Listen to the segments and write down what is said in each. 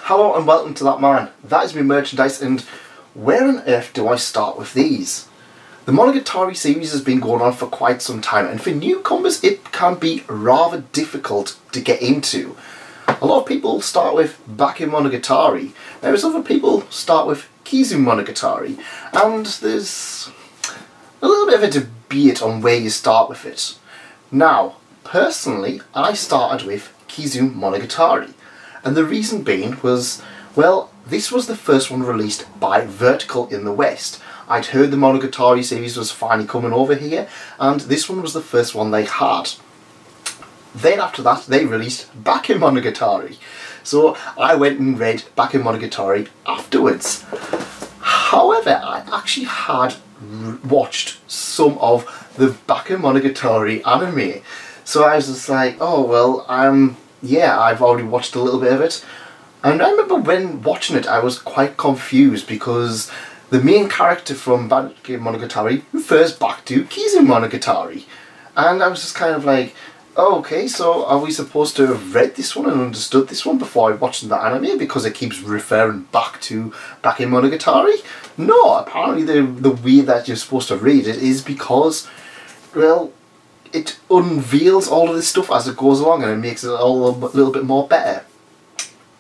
Hello and welcome to That Man. That is my merchandise, and where on earth do I start with these? The Monogatari series has been going on for quite some time, and for newcomers it can be rather difficult to get into. A lot of people start with Bakemonogatari, whereas other people start with Kizumonogatari, and there's a little bit of a debate on where you start with it. Now, personally, I started with Kizumonogatari. And the reason being was, well, this was the first one released by Vertical in the West. I'd heard the Monogatari series was finally coming over here, and this one was the first one they had. Then after that, they released Bakemonogatari. So I went and read Bakemonogatari afterwards. However, I actually had watched some of the Bakemonogatari anime. So I was just like, oh well, yeah, I've already watched a little bit of it. And I remember when watching it, I was quite confused because the main character from Bakemonogatari refers back to Kizumonogatari. And I was just kind of like, oh, okay, so are we supposed to have read this one and understood this one before watching the anime because it keeps referring back to Bakemonogatari? No, apparently the way that you're supposed to read it is because, well, it unveils all of this stuff as it goes along and it makes it all a little bit more better.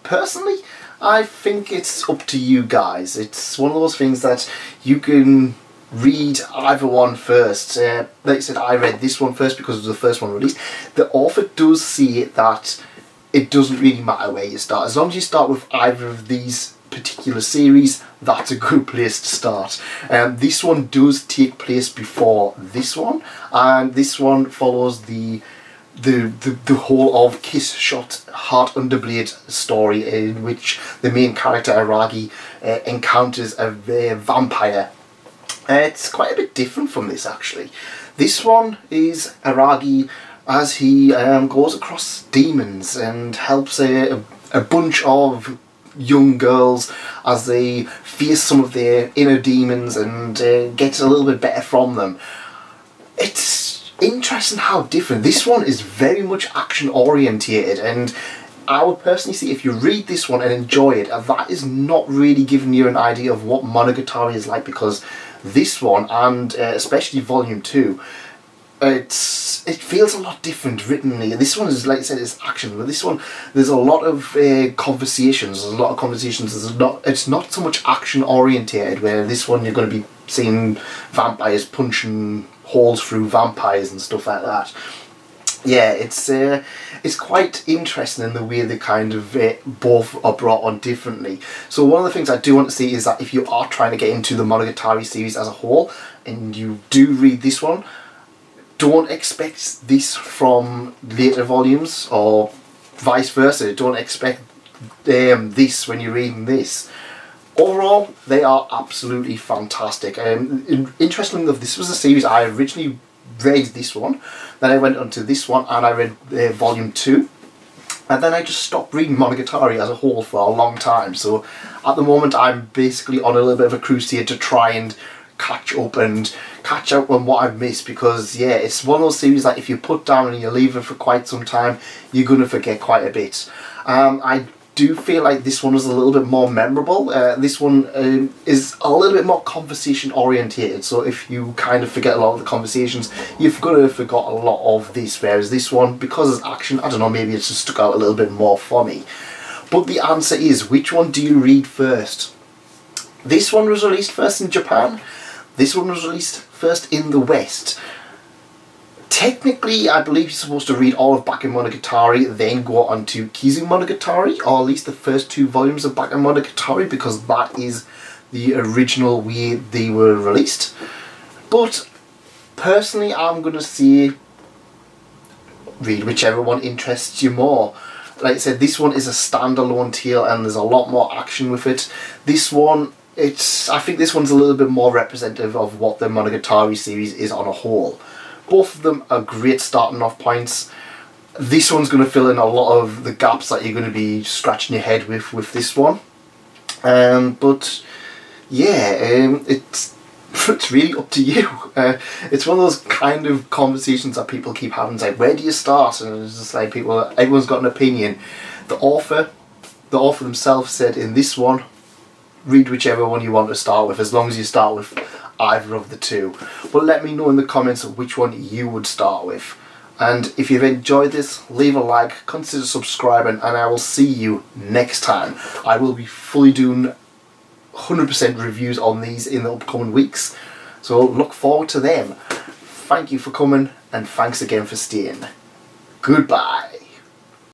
Personally, I think it's up to you guys. It's one of those things that you can read either one first. Like I said, I read this one first because it was the first one released. The author does see that it doesn't really matter where you start. As long as you start with either of these particular series, that's a good place to start. This one does take place before this one, and this one follows the whole of Kiss Shot Heart Underblade story, in which the main character Aragi encounters a vampire. It's quite a bit different from this actually. This one is Aragi as he goes across demons and helps a bunch of young girls as they face some of their inner demons and get a little bit better from them. It's interesting how different. This one is very much action orientated, and I would personally say if you read this one and enjoy it, that is not really giving you an idea of what Monogatari is like, because this one, and especially volume 2, it feels a lot different writtenly. This one is, like I said, it's action, but this one there's a lot of conversations. There's a lot of conversations. It's not so much action orientated. Where this one you're going to be seeing vampires punching holes through vampires and stuff like that. Yeah, it's quite interesting in the way they kind of both are brought on differently. So one of the things I do want to say is that if you are trying to get into the Monogatari series as a whole and you do read this one, don't expect this from later volumes or vice versa. Don't expect this when you're reading this. Overall, they are absolutely fantastic. Interestingly enough, this was a series I originally read this one, then I went on to this one and I read volume 2, and then I just stopped reading Monogatari as a whole for a long time. So at the moment I'm basically on a little bit of a crusade to try and catch up on what I've missed, because yeah, it's one of those series that if you put down and you leave it for quite some time, you're going to forget quite a bit. I do feel like this one was a little bit more memorable. This one is a little bit more conversation orientated, so if you kind of forget a lot of the conversations, you've got to have forgot a lot of this, whereas this one, because it's action, I don't know, maybe it's just stuck out a little bit more for me. But the answer is, which one do you read first? This one was released first in Japan. This one was released first in the West. Technically, I believe you're supposed to read all of Bakemonogatari, then go on to Kizumonogatari, or at least the first 2 volumes of Bakemonogatari, because that is the original way they were released. But personally, I'm going to say read whichever one interests you more. Like I said, this one is a standalone tale and there's a lot more action with it. This one, I think this one's a little bit more representative of what the Monogatari series is on a whole. Both of them are great starting off points. This one's going to fill in a lot of the gaps that you're going to be scratching your head with this one. But yeah, it's really up to you. It's one of those kind of conversations that people keep having. It's like, where do you start? And it's just like everyone's got an opinion. The author the author themselves said in this one, read whichever one you want to start with, as long as you start with either of the two. But let me know in the comments which one you would start with. And if you've enjoyed this, leave a like, consider subscribing, and I will see you next time. I will be fully doing 100% reviews on these in the upcoming weeks, so look forward to them. Thank you for coming, and thanks again for staying. Goodbye.